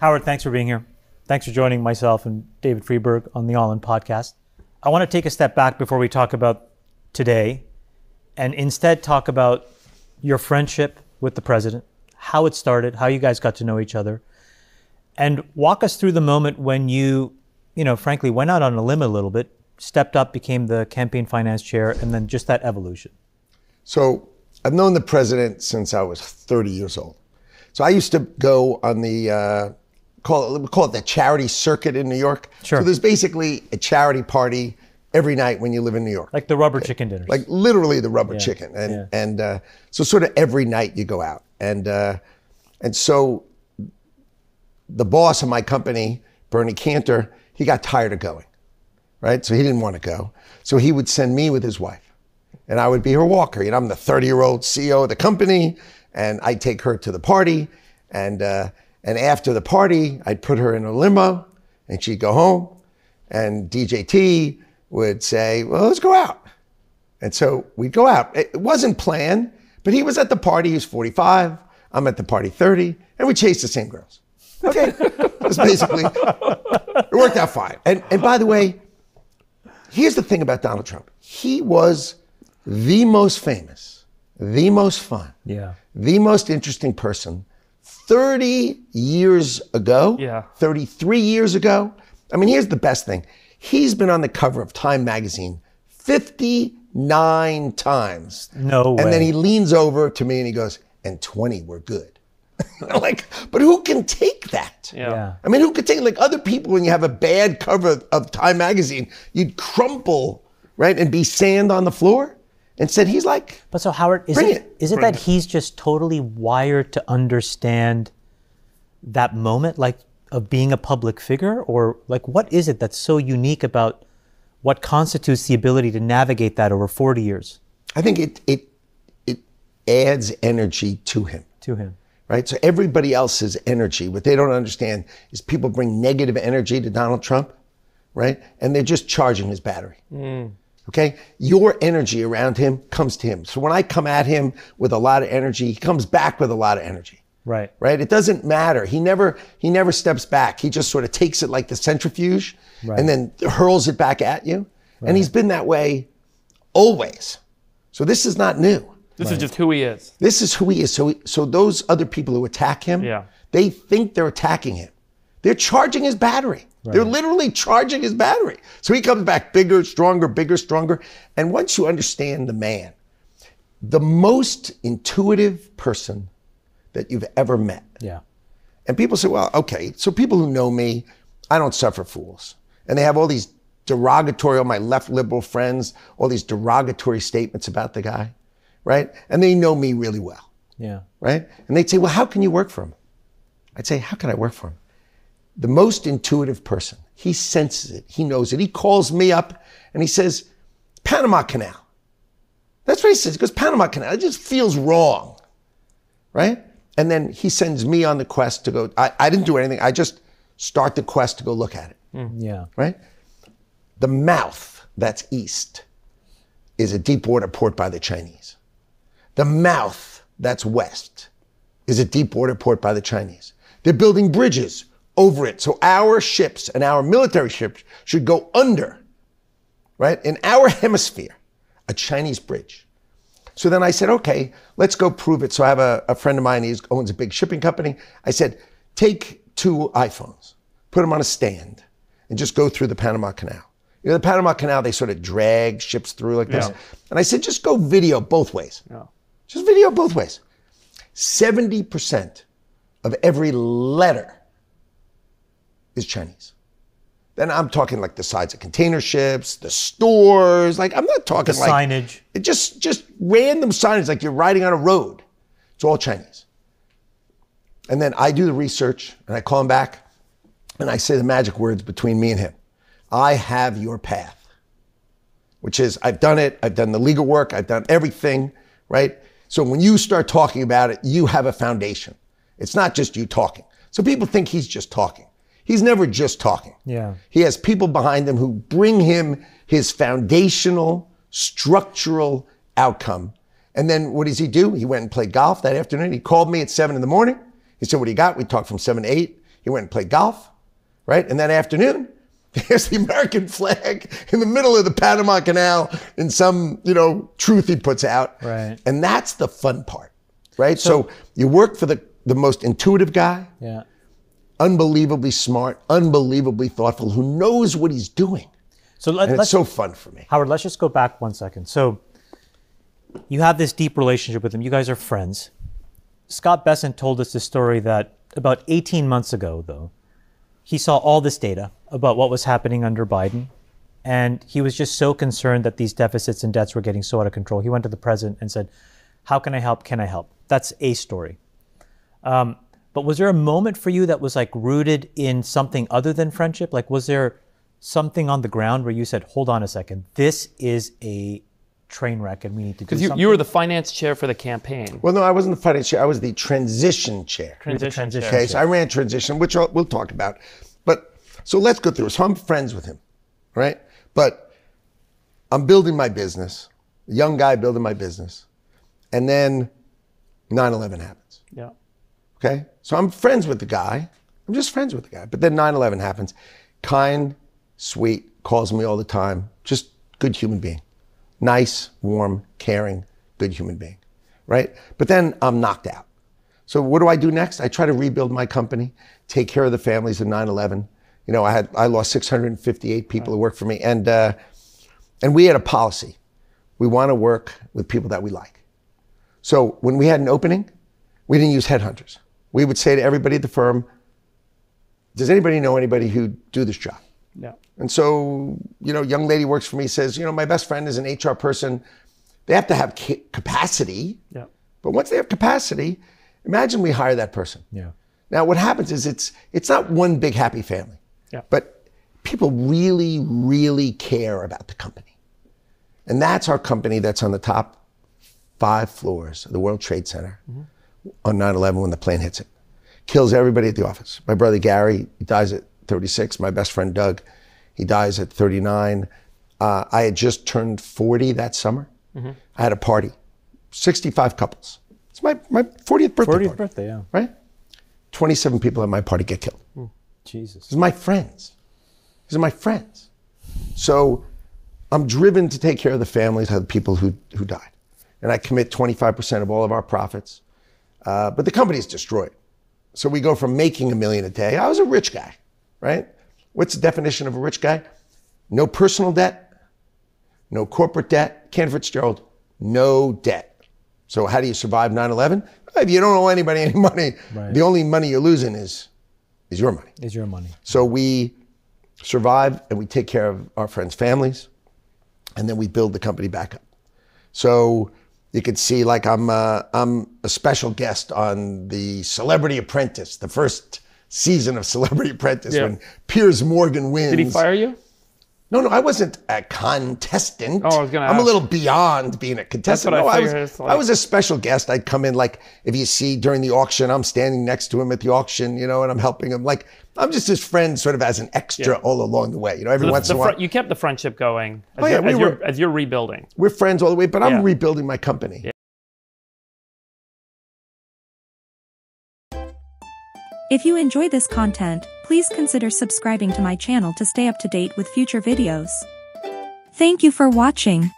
Howard, thanks for being here. Thanks for joining myself and David Freeberg on the All In podcast. I want to take a step back before we talk about today and instead talk about your friendship with the president, how it started, how you guys got to know each other, and walk us through the moment when you frankly, went out on a limb a little bit, stepped up, became the campaign finance chair, and then just that evolution. So I've known the president since I was 30 years old. So I used to go on the, call it the charity circuit in New York. Sure. So there's basically a charity party every night when you live in New York. Like the rubber chicken dinners. Like literally the rubber chicken. And so sort of every night you go out. And so the boss of my company, Bernie Cantor, he got tired of going, right? So he didn't want to go. So he would send me with his wife and I would be her walker. I'm the 30-year-old CEO of the company and I'd take her to the party. And after the party, I'd put her in a limo and she'd go home and DJT would say, well, let's go out. And so we'd go out. It wasn't planned, but he was at the party. He was 45. I'm at the party 30 and we chased the same girls. Okay, that's basically, it worked out fine. And by the way, here's the thing about Donald Trump. He was the most famous, the most fun, the most interesting person 30 years ago, 33 years ago. I mean, here's the best thing. He's been on the cover of Time magazine 59 times. No way. And then he leans over to me and he goes, and 20 were good. I'm like, but who can take that? Yeah. I mean, who could take, like other people, when you have a bad cover of Time magazine, you'd crumple, right, and be sand on the floor. Instead, he's like, but so Howard, is it that he's just totally wired to understand that moment, like of being a public figure? Or like, what is it that's so unique about what constitutes the ability to navigate that over 40 years? I think it adds energy to him. Right? So everybody else's energy, what they don't understand is people bring negative energy to Donald Trump, right? And they're just charging his battery. Okay? Your energy around him comes to him. So when I come at him with a lot of energy, he comes back with a lot of energy. Right? It doesn't matter. He never steps back. He just sort of takes it like the centrifuge and then hurls it back at you. And he's been that way always. So this is not new. This is just who he is. This is who he is. So those other people who attack him, they think they're attacking him. They're charging his battery. They're literally charging his battery. So he comes back bigger, stronger, bigger, stronger. And once you understand the man, the most intuitive person that you've ever met. And people say, well, okay, so people who know me, I don't suffer fools. And they have all these derogatory, all my left liberal friends, all these derogatory statements about the guy. Right? And they know me really well. Right? And they'd say, well, how can you work for him? I'd say, how can I work for him? The most intuitive person, he senses it, he knows it. He calls me up and he says, Panama Canal. That's what he says. He goes, Panama Canal, it just feels wrong. Right? And then he sends me on the quest to go, I didn't do anything. I just start the quest to go look at it. Right? The mouth that's east is a deep water port by the Chinese. The mouth that's west is a deep water port by the Chinese. They're building bridges over it. So our ships and our military ships should go under, right? In our hemisphere, a Chinese bridge. So then I said, okay, let's go prove it. So I have a friend of mine, he owns a big shipping company. I said, take 2 iPhones, put them on a stand and just go through the Panama Canal. The Panama Canal, they sort of drag ships through like this. And I said, just go video both ways. Just video both ways. 70% of every letter is Chinese. Then I'm talking like the sides of container ships, the stores, like I'm not talking the like signage. Just random signage like you're riding on a road. It's all Chinese. And then I do the research and I call him back and I say the magic words between me and him. I have your path, which is I've done it. I've done the legal work. I've done everything, right? So when you start talking about it, you have a foundation. It's not just you talking. So people think he's just talking. He's never just talking. He has people behind him who bring him his foundational, structural outcome. And then what does he do? He went and played golf that afternoon. He called me at 7 a.m. He said, what do you got? We talked from 7 to 8. He went and played golf, right? And that afternoon, there's the American flag in the middle of the Panama Canal in some, truth he puts out. Right. And that's the fun part, right? So you work for the most intuitive guy, unbelievably smart, unbelievably thoughtful, who knows what he's doing. So it's so fun for me. Howard, let's just go back 1 second. So you have this deep relationship with him. You guys are friends. Scott Bessent told us the story that about 18 months ago, though, he saw all this data about what was happening under Biden, and he was just so concerned that these deficits and debts were getting so out of control. He went to the president and said, how can I help? Can I help? That's a story. But was there a moment for you that was like rooted in something other than friendship? Like, was there something on the ground where you said, hold on a second, this is a train wreck and we need to do something? Because you were the finance chair for the campaign. Well, no, I wasn't the finance chair. I was the transition chair. Transition chair. Okay, so I ran transition, which we'll talk about. But so let's go through. So I'm friends with him, right? But I'm building my business, a young guy building my business. And then 9/11 happens. Yeah. Okay, so I'm friends with the guy. I'm just friends with the guy. But then 9/11 happens. Kind, sweet, calls me all the time. Just good human being. Nice, warm, caring, good human being, right? But then I'm knocked out. So what do I do next? I try to rebuild my company, take care of the families of 9/11. I lost 658 people who worked for me, and we had a policy. We want to work with people that we like. So when we had an opening, we didn't use headhunters. We would say to everybody at the firm, does anybody know anybody who'd do this job? Yeah. And so, young lady works for me, says, my best friend is an HR person. They have to have capacity. Yeah. But once they have capacity, imagine we hire that person. Yeah. Now, what happens is it's not one big happy family. Yeah. But people really, really care about the company. And that's our company that's on the top 5 floors of the World Trade Center on 9/11 when the plane hits it. Kills everybody at the office. My brother Gary, he dies at 36. My best friend Doug, he dies at 39. I had just turned 40 that summer. I had a party, 65 couples. It's my 40th birthday 40th party, birthday, yeah. right? 27 people at my party get killed. Jesus. These are my friends. These are my friends. So I'm driven to take care of the families of the people who died. And I commit 25% of all of our profits. But the company is destroyed. So we go from making $1 million a day. I was a rich guy, right? What's the definition of a rich guy? No personal debt, no corporate debt. Ken Fitzgerald, no debt. So how do you survive 9/11? If you don't owe anybody any money, the only money you're losing is your money. Is your money. So we survive and we take care of our friends' families, and then we build the company back up. So you could see, like, I'm a special guest on the Celebrity Apprentice, the first season of Celebrity Apprentice, when Piers Morgan wins. Did he fire you? No, I wasn't a contestant. Oh, I was going to ask. I'm a little beyond being a contestant. That's what I figured. I was a special guest. I'd come in, like, if you see during the auction, I'm standing next to him at the auction, and I'm helping him. Like, I'm just his friend sort of as an extra all along the way. Every once in a while. You kept the friendship going as you're rebuilding. We're friends all the way, but I'm rebuilding my company. Yeah. If you enjoy this content, please consider subscribing to my channel to stay up to date with future videos. Thank you for watching.